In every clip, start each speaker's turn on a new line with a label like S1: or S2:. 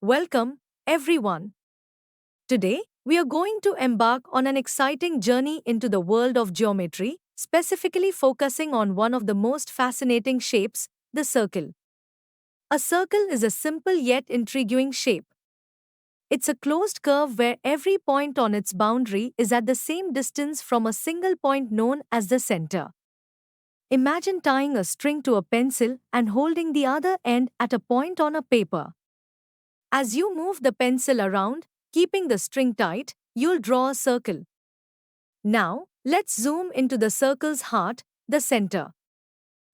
S1: Welcome, everyone. Today, we are going to embark on an exciting journey into the world of geometry, specifically focusing on one of the most fascinating shapes, the circle. A circle is a simple yet intriguing shape. It's a closed curve where every point on its boundary is at the same distance from a single point known as the center. Imagine tying a string to a pencil and holding the other end at a point on a paper. As you move the pencil around, keeping the string tight, you'll draw a circle. Now, let's zoom into the circle's heart, the center.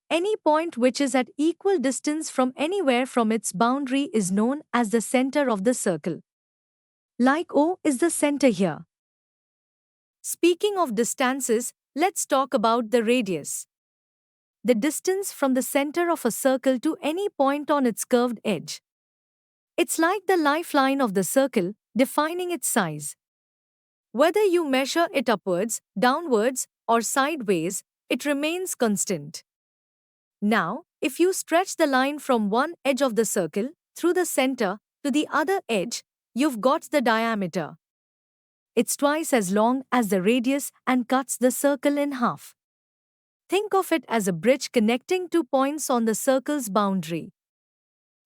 S1: Any point which is at equal distance from anywhere from its boundary is known as the center of the circle. Like O is the center here. Speaking of distances, let's talk about the radius. The distance from the center of a circle to any point on its curved edge. It's like the lifeline of the circle, defining its size. Whether you measure it upwards, downwards, or sideways, it remains constant. Now, if you stretch the line from one edge of the circle, through the center, to the other edge, you've got the diameter. It's twice as long as the radius and cuts the circle in half. Think of it as a bridge connecting two points on the circle's boundary.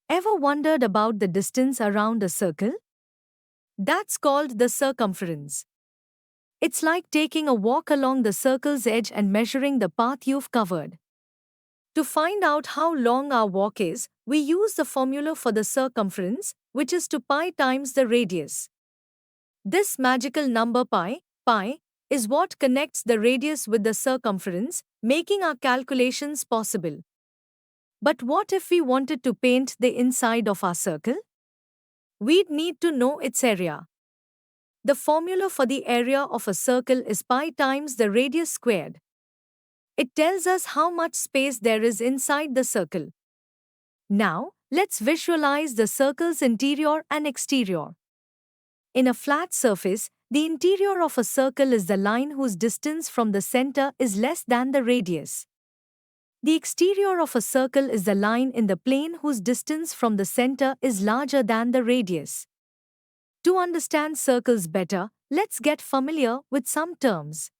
S1: Ever wondered about the distance around a circle? That's called the circumference. It's like taking a walk along the circle's edge and measuring the path you've covered. To find out how long our walk is, we use the formula for the circumference, which is 2 pi times the radius. This magical number pi, is what connects the radius with the circumference, making our calculations possible. But what if we wanted to paint the inside of our circle? We'd need to know its area. The formula for the area of a circle is pi times the radius squared. It tells us how much space there is inside the circle. Now, let's visualize the circle's interior and exterior. In a flat surface, the interior of a circle is the line whose distance from the center is less than the radius. The exterior of a circle is the line in the plane whose distance from the center is larger than the radius. To understand circles better, let's get familiar with some terms.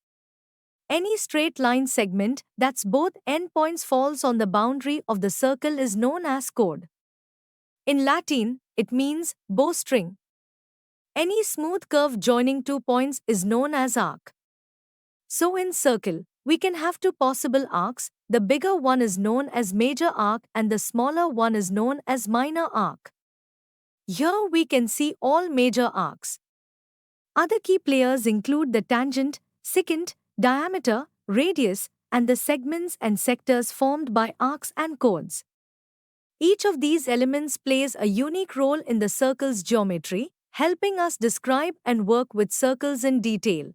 S1: Any straight line segment that's both endpoints falls on the boundary of the circle is known as chord. In Latin, it means bowstring. Any smooth curve joining two points is known as arc. So in circle, we can have two possible arcs. The bigger one is known as major arc and the smaller one is known as minor arc. Here we can see all major arcs. Other key players include the tangent, secant, diameter, radius, and the segments and sectors formed by arcs and chords. Each of these elements plays a unique role in the circle's geometry, helping us describe and work with circles in detail.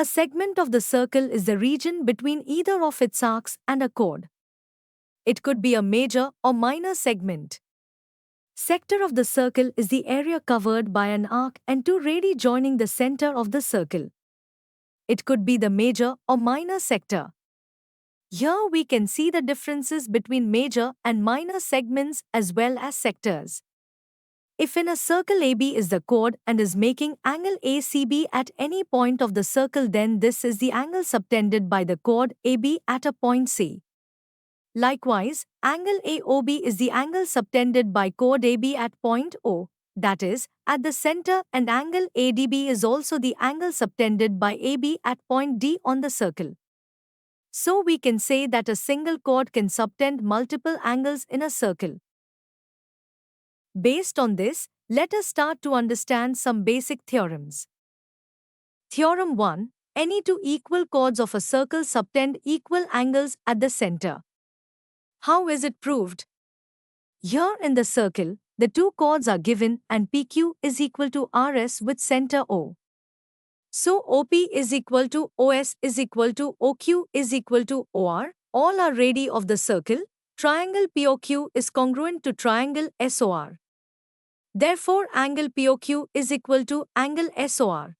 S1: A segment of the circle is the region between either of its arcs and a chord. It could be a major or minor segment. Sector of the circle is the area covered by an arc and two radii joining the center of the circle. It could be the major or minor sector. Here we can see the differences between major and minor segments as well as sectors. If in a circle AB is the chord and is making angle ACB at any point of the circle, then this is the angle subtended by the chord AB at a point C. Likewise, angle AOB is the angle subtended by chord AB at point O, that is, at the center, and angle ADB is also the angle subtended by AB at point D on the circle. So we can say that a single chord can subtend multiple angles in a circle. Based on this, let us start to understand some basic theorems. Theorem 1. Any two equal chords of a circle subtend equal angles at the center. How is it proved? Here in the circle, the two chords are given and PQ is equal to RS with center O. So OP is equal to OS is equal to OQ is equal to OR. All are radii of the circle. Triangle POQ is congruent to triangle SOR. Therefore, angle POQ is equal to angle SOR.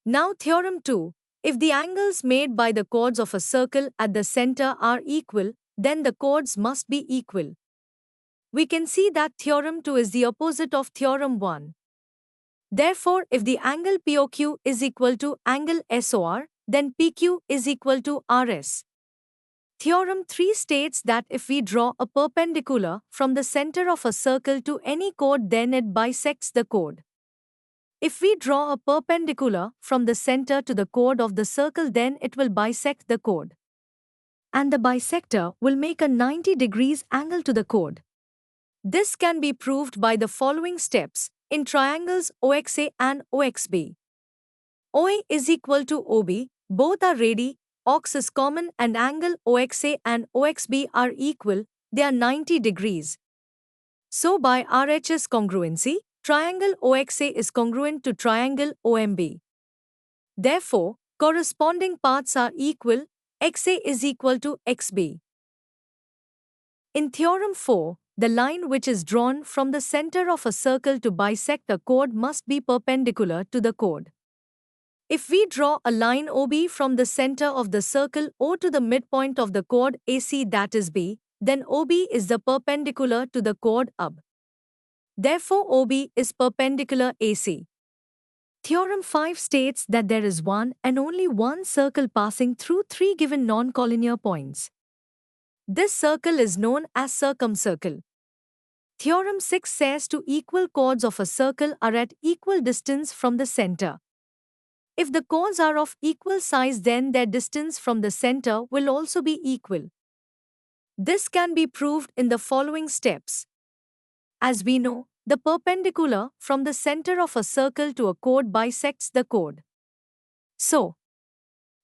S1: Now theorem 2. If the angles made by the chords of a circle at the center are equal, then the chords must be equal. we can see that theorem 2 is the opposite of theorem 1. Therefore, if the angle POQ is equal to angle SOR, then PQ is equal to RS. Theorem 3 states that if we draw a perpendicular from the center of a circle to any chord, then it bisects the chord. If we draw a perpendicular from the center to the chord of the circle, then it will bisect the chord. And the bisector will make a 90 degrees angle to the chord. This can be proved by the following steps in triangles OXA and OXB. OA is equal to OB, both are radii, OX is common, and angle OXA and OXB are equal, they are 90 degrees. So by RHS congruency, triangle OXA is congruent to triangle OMB. Therefore, corresponding paths are equal, XA is equal to XB. In theorem 4, the line which is drawn from the center of a circle to bisect a chord must be perpendicular to the chord. If we draw a line OB from the center of the circle O to the midpoint of the chord AC, that is B, then OB is the perpendicular to the chord AB. Therefore, OB is perpendicular AC. Theorem 5 states that there is one and only one circle passing through three given non-collinear points. This circle is known as circumcircle. Theorem 6 says two equal chords of a circle are at equal distance from the center. If the chords are of equal size, then their distance from the center will also be equal. This can be proved in the following steps. As we know, the perpendicular from the center of a circle to a chord bisects the chord. So,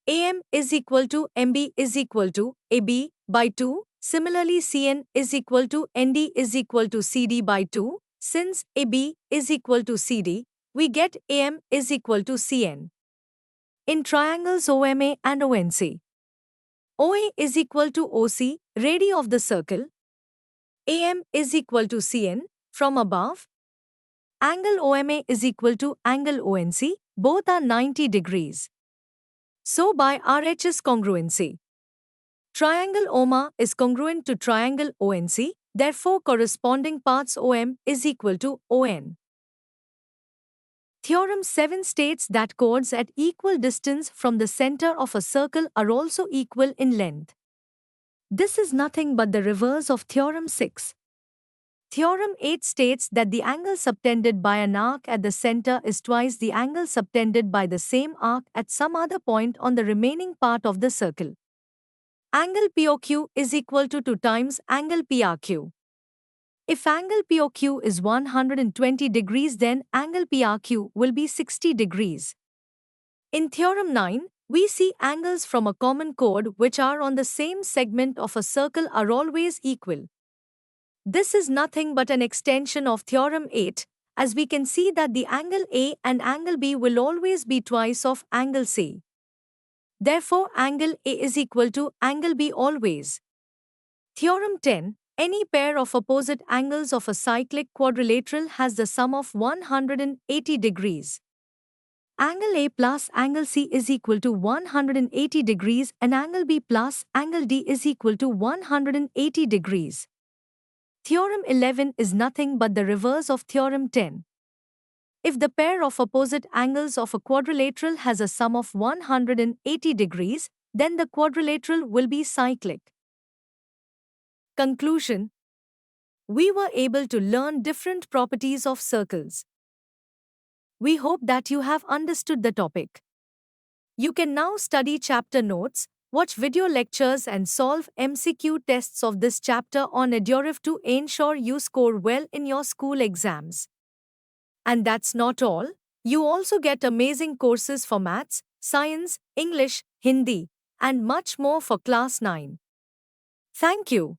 S1: AM is equal to MB is equal to AB by 2. Similarly, CN is equal to ND is equal to CD by 2. Since AB is equal to CD, we get AM is equal to CN. In triangles OMA and ONC, OA is equal to OC, radii of the circle. AM is equal to CN, from above. Angle OMA is equal to angle ONC, both are 90 degrees. So by RHS congruency, triangle OMA is congruent to triangle ONC, therefore corresponding paths OM is equal to ON. Theorem 7 states that chords at equal distance from the center of a circle are also equal in length. This is nothing but the reverse of Theorem 6. Theorem 8 states that the angle subtended by an arc at the center is twice the angle subtended by the same arc at some other point on the remaining part of the circle. Angle POQ is equal to 2 times angle PRQ. If angle POQ is 120 degrees, then angle PRQ will be 60 degrees. In Theorem 9, we see angles from a common chord which are on the same segment of a circle are always equal. This is nothing but an extension of Theorem 8, as we can see that the angle A and angle B will always be twice of angle C. Therefore, angle A is equal to angle B always. Theorem 10, any pair of opposite angles of a cyclic quadrilateral has the sum of 180 degrees. Angle A plus angle C is equal to 180 degrees and angle B plus angle D is equal to 180 degrees. Theorem 11 is nothing but the reverse of Theorem 10. If the pair of opposite angles of a quadrilateral has a sum of 180 degrees, then the quadrilateral will be cyclic. Conclusion: we were able to learn different properties of circles. We hope that you have understood the topic. You can now study chapter notes, watch video lectures and solve MCQ tests of this chapter on Eduref to ensure you score well in your school exams. And that's not all. You also get amazing courses for maths, science, English, Hindi, and much more for class 9. Thank you.